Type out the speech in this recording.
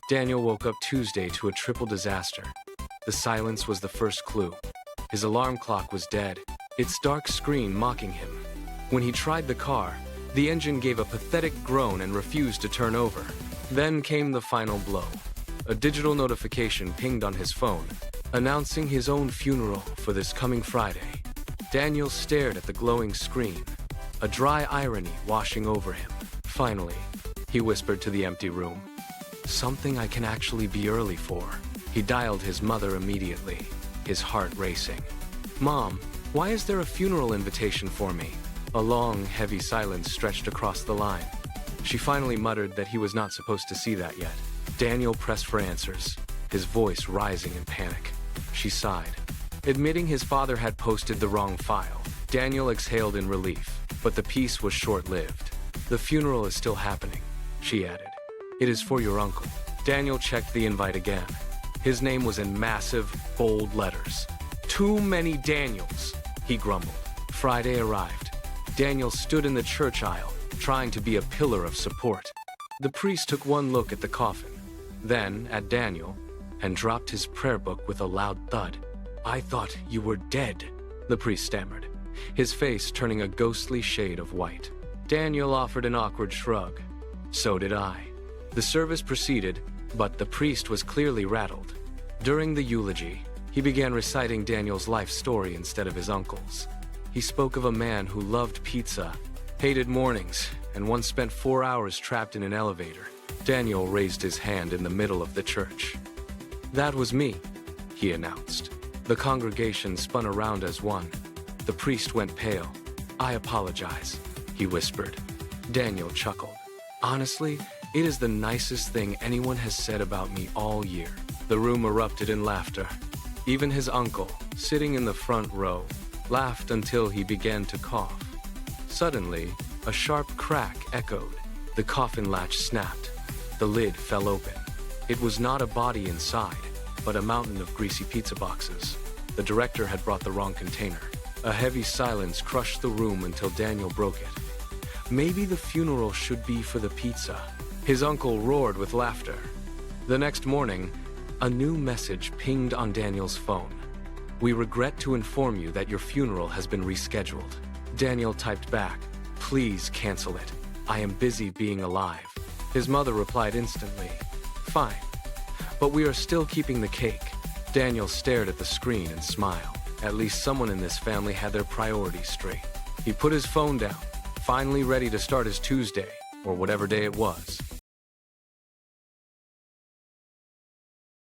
Daniel woke up Tuesday to a triple disaster. The silence was the first clue. His alarm clock was dead, its dark screen mocking him. When he tried the car, the engine gave a pathetic groan and refused to turn over. Then came the final blow. A digital notification pinged on his phone, announcing his own funeral for this coming Friday. Daniel stared at the glowing screen, a dry irony washing over him. Finally, he whispered to the empty room, "Something I can actually be early for." He dialed his mother immediately, his heart racing. "Mom, why is there a funeral invitation for me?" A long, heavy silence stretched across the line. She finally muttered that he was not supposed to see that yet. Daniel pressed for answers, his voice rising in panic. She sighed. Admitting his father had posted the wrong file, Daniel exhaled in relief, but the peace was short-lived. "The funeral is still happening," she added. "It is for your uncle." Daniel checked the invite again. His name was in massive, bold letters. "Too many Daniels," he grumbled. Friday arrived. Daniel stood in the church aisle, trying to be a pillar of support. The priest took one look at the coffin, then at Daniel, and dropped his prayer book with a loud thud. "I thought you were dead," the priest stammered, his face turning a ghostly shade of white. Daniel offered an awkward shrug. "So did I." The service proceeded, but the priest was clearly rattled. During the eulogy, he began reciting Daniel's life story instead of his uncle's. He spoke of a man who loved pizza, hated mornings, and once spent 4 hours trapped in an elevator. Daniel raised his hand in the middle of the church. "That was me," he announced. The congregation spun around as one. The priest went pale. "I apologize," he whispered. Daniel chuckled. "Honestly, it is the nicest thing anyone has said about me all year." The room erupted in laughter. Even his uncle, sitting in the front row, laughed until he began to cough. Suddenly, a sharp crack echoed. The coffin latch snapped. The lid fell open. It was not a body inside, but a mountain of greasy pizza boxes. The director had brought the wrong container. A heavy silence crushed the room until Daniel broke it. "Maybe the funeral should be for the pizza." His uncle roared with laughter. The next morning, a new message pinged on Daniel's phone. "We regret to inform you that your funeral has been rescheduled." Daniel typed back, "Please cancel it. I am busy being alive." His mother replied instantly, "Fine, but we are still keeping the cake." Daniel stared at the screen and smiled. At least someone in this family had their priorities straight. He put his phone down, finally ready to start his Tuesday, or whatever day it was.